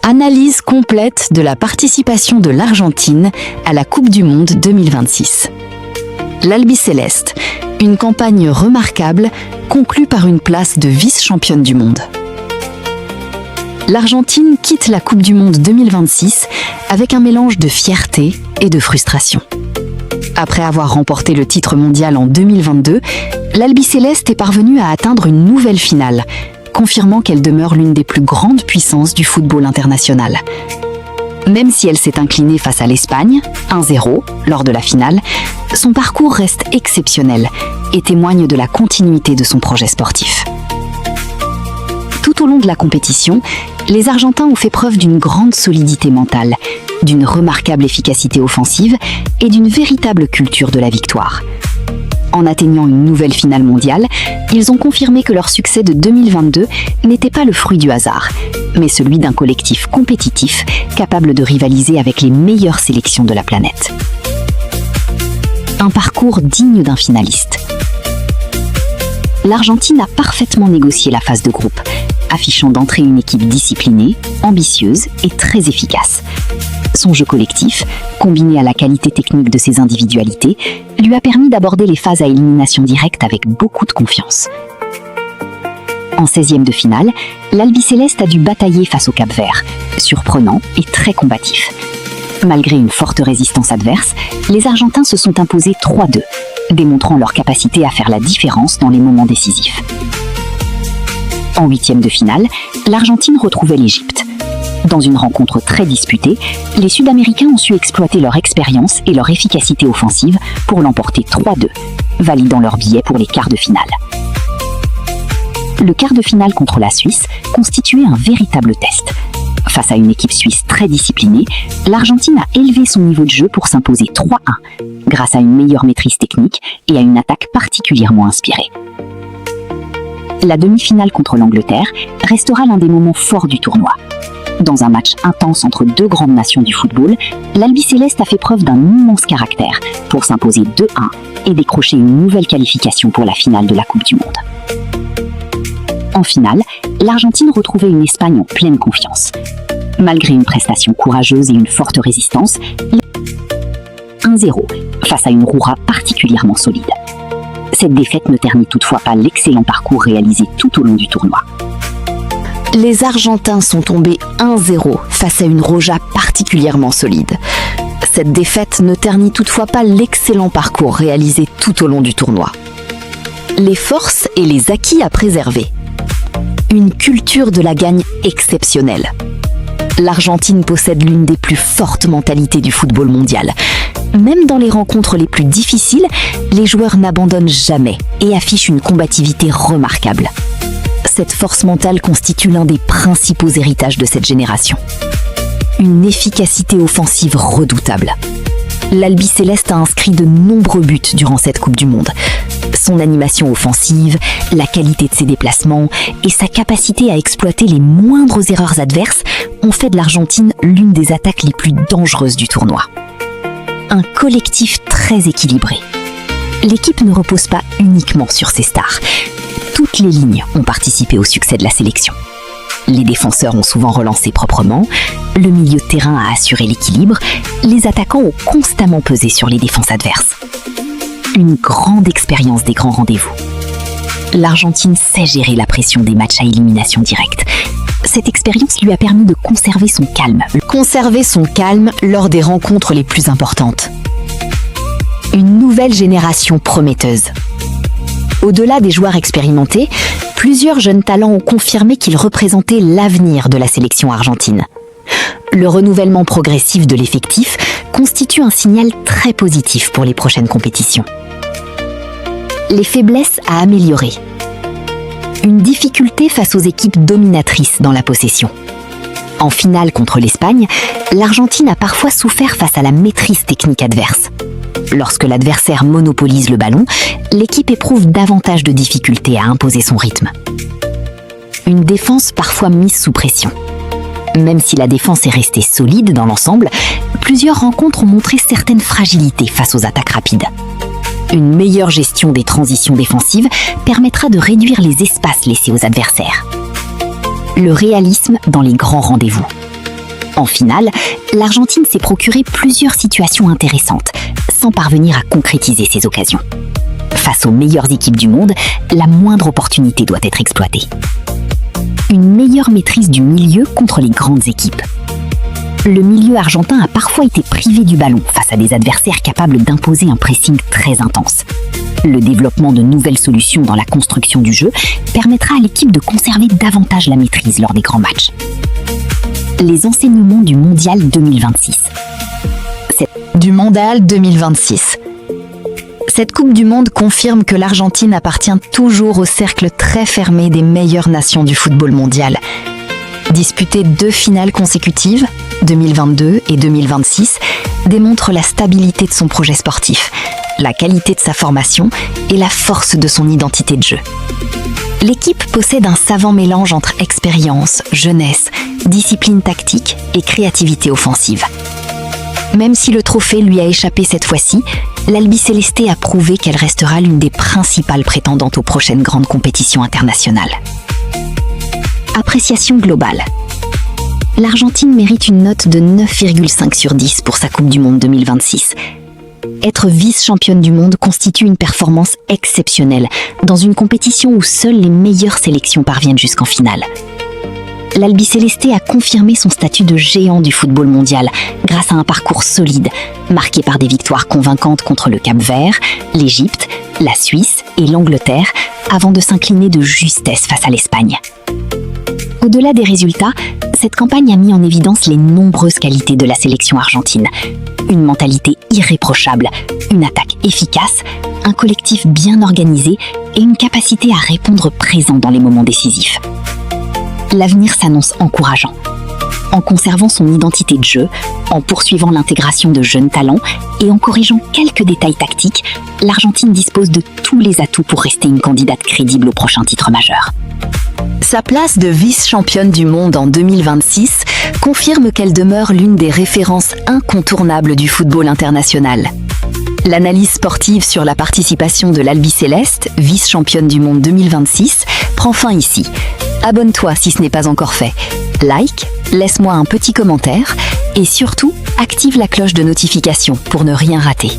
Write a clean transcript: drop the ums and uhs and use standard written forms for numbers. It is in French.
Analyse complète de la participation de l'Argentine à la Coupe du Monde 2026. L'Albiceleste, une campagne remarquable, conclue par une place de vice-championne du monde. L'Argentine quitte la Coupe du Monde 2026 avec un mélange de fierté et de frustration. Après avoir remporté le titre mondial en 2022, l'Albiceleste est parvenue à atteindre une nouvelle finale, confirmant qu'elle demeure l'une des plus grandes puissances du football international. Même si elle s'est inclinée face à l'Espagne, 1-0, lors de la finale, son parcours reste exceptionnel et témoigne de la continuité de son projet sportif. Tout au long de la compétition, les Argentins ont fait preuve d'une grande solidité mentale, d'une remarquable efficacité offensive et d'une véritable culture de la victoire. En atteignant une nouvelle finale mondiale, ils ont confirmé que leur succès de 2022 n'était pas le fruit du hasard, mais celui d'un collectif compétitif capable de rivaliser avec les meilleures sélections de la planète. Un parcours digne d'un finaliste. L'Argentine a parfaitement négocié la phase de groupe, affichant d'entrée une équipe disciplinée, ambitieuse et très efficace. Son jeu collectif, combiné à la qualité technique de ses individualités, lui a permis d'aborder les phases à élimination directe avec beaucoup de confiance. En 16e de finale, l'Albiceleste a dû batailler face au Cap-Vert, surprenant et très combatif. Malgré une forte résistance adverse, les Argentins se sont imposés 3-2, démontrant leur capacité à faire la différence dans les moments décisifs. En 8e de finale, l'Argentine retrouvait l'Égypte. Dans une rencontre très disputée, les Sud-Américains ont su exploiter leur expérience et leur efficacité offensive pour l'emporter 3-2, validant leur billet pour les quarts de finale. Le quart de finale contre la Suisse constituait un véritable test. Face à une équipe suisse très disciplinée, l'Argentine a élevé son niveau de jeu pour s'imposer 3-1, grâce à une meilleure maîtrise technique et à une attaque particulièrement inspirée. La demi-finale contre l'Angleterre restera l'un des moments forts du tournoi. Dans un match intense entre deux grandes nations du football, l'Albiceleste a fait preuve d'un immense caractère pour s'imposer 2-1 et décrocher une nouvelle qualification pour la finale de la Coupe du Monde. En finale, l'Argentine retrouvait une Espagne en pleine confiance. Malgré une prestation courageuse et une forte résistance, 1-0 face à une Roura particulièrement solide. Cette défaite ne ternit toutefois pas l'excellent parcours réalisé tout au long du tournoi. Les Argentins sont tombés 1-0 face à une Roja particulièrement solide. Cette défaite ne ternit toutefois pas l'excellent parcours réalisé tout au long du tournoi. Les forces et les acquis à préserver. Une culture de la gagne exceptionnelle. L'Argentine possède l'une des plus fortes mentalités du football mondial. Même dans les rencontres les plus difficiles, les joueurs n'abandonnent jamais et affichent une combativité remarquable. Cette force mentale constitue l'un des principaux héritages de cette génération. Une efficacité offensive redoutable. L'Albiceleste a inscrit de nombreux buts durant cette Coupe du Monde. Son animation offensive, la qualité de ses déplacements et sa capacité à exploiter les moindres erreurs adverses ont fait de l'Argentine l'une des attaques les plus dangereuses du tournoi. Un collectif très équilibré. L'équipe ne repose pas uniquement sur ses stars. Toutes les lignes ont participé au succès de la sélection. Les défenseurs ont souvent relancé proprement, le milieu de terrain a assuré l'équilibre, les attaquants ont constamment pesé sur les défenses adverses. Une grande expérience des grands rendez-vous. L'Argentine sait gérer la pression des matchs à élimination directe. Cette expérience lui a permis de conserver son calme. Lors des rencontres les plus importantes. Une nouvelle génération prometteuse. Au-delà des joueurs expérimentés, plusieurs jeunes talents ont confirmé qu'ils représentaient l'avenir de la sélection argentine. Le renouvellement progressif de l'effectif constitue un signal très positif pour les prochaines compétitions. Les faiblesses à améliorer. Une difficulté face aux équipes dominatrices dans la possession. En finale contre l'Espagne, l'Argentine a parfois souffert face à la maîtrise technique adverse. Lorsque l'adversaire monopolise le ballon, l'équipe éprouve davantage de difficultés à imposer son rythme. Une défense parfois mise sous pression. Même si la défense est restée solide dans l'ensemble, plusieurs rencontres ont montré certaines fragilités face aux attaques rapides. Une meilleure gestion des transitions défensives permettra de réduire les espaces laissés aux adversaires. Le réalisme dans les grands rendez-vous. En finale, l'Argentine s'est procuré plusieurs situations intéressantes, sans parvenir à concrétiser ses occasions. Face aux meilleures équipes du monde, la moindre opportunité doit être exploitée. Une meilleure maîtrise du milieu contre les grandes équipes. Le milieu argentin a parfois été privé du ballon face à des adversaires capables d'imposer un pressing très intense. Le développement de nouvelles solutions dans la construction du jeu permettra à l'équipe de conserver davantage la maîtrise lors des grands matchs. Les enseignements du Mondial 2026. Du Mondial 2026. Cette Coupe du Monde confirme que l'Argentine appartient toujours au cercle très fermé des meilleures nations du football mondial. Disputer 2 finales consécutives, 2022 et 2026, démontre la stabilité de son projet sportif, la qualité de sa formation et la force de son identité de jeu. L'équipe possède un savant mélange entre expérience, jeunesse, discipline tactique et créativité offensive. Même si le trophée lui a échappé cette fois-ci, l'Albiceleste a prouvé qu'elle restera l'une des principales prétendantes aux prochaines grandes compétitions internationales. Appréciation globale. L'Argentine mérite une note de 9,5 sur 10 pour sa Coupe du Monde 2026. Être vice-championne du monde constitue une performance exceptionnelle dans une compétition où seules les meilleures sélections parviennent jusqu'en finale. L'Albiceleste a confirmé son statut de géant du football mondial grâce à un parcours solide, marqué par des victoires convaincantes contre le Cap-Vert, l'Égypte, la Suisse et l'Angleterre, avant de s'incliner de justesse face à l'Espagne. Au-delà des résultats, cette campagne a mis en évidence les nombreuses qualités de la sélection argentine. Une mentalité irréprochable, une attaque efficace, un collectif bien organisé et une capacité à répondre présent dans les moments décisifs. L'avenir s'annonce encourageant. En conservant son identité de jeu, en poursuivant l'intégration de jeunes talents et en corrigeant quelques détails tactiques, l'Argentine dispose de tous les atouts pour rester une candidate crédible au prochain titre majeur. Sa place de vice-championne du monde en 2026 confirme qu'elle demeure l'une des références incontournables du football international. L'analyse sportive sur la participation de l'Albiceleste, vice-championne du monde 2026, prend fin ici. Abonne-toi si ce n'est pas encore fait. Like, laisse-moi un petit commentaire et surtout, active la cloche de notification pour ne rien rater.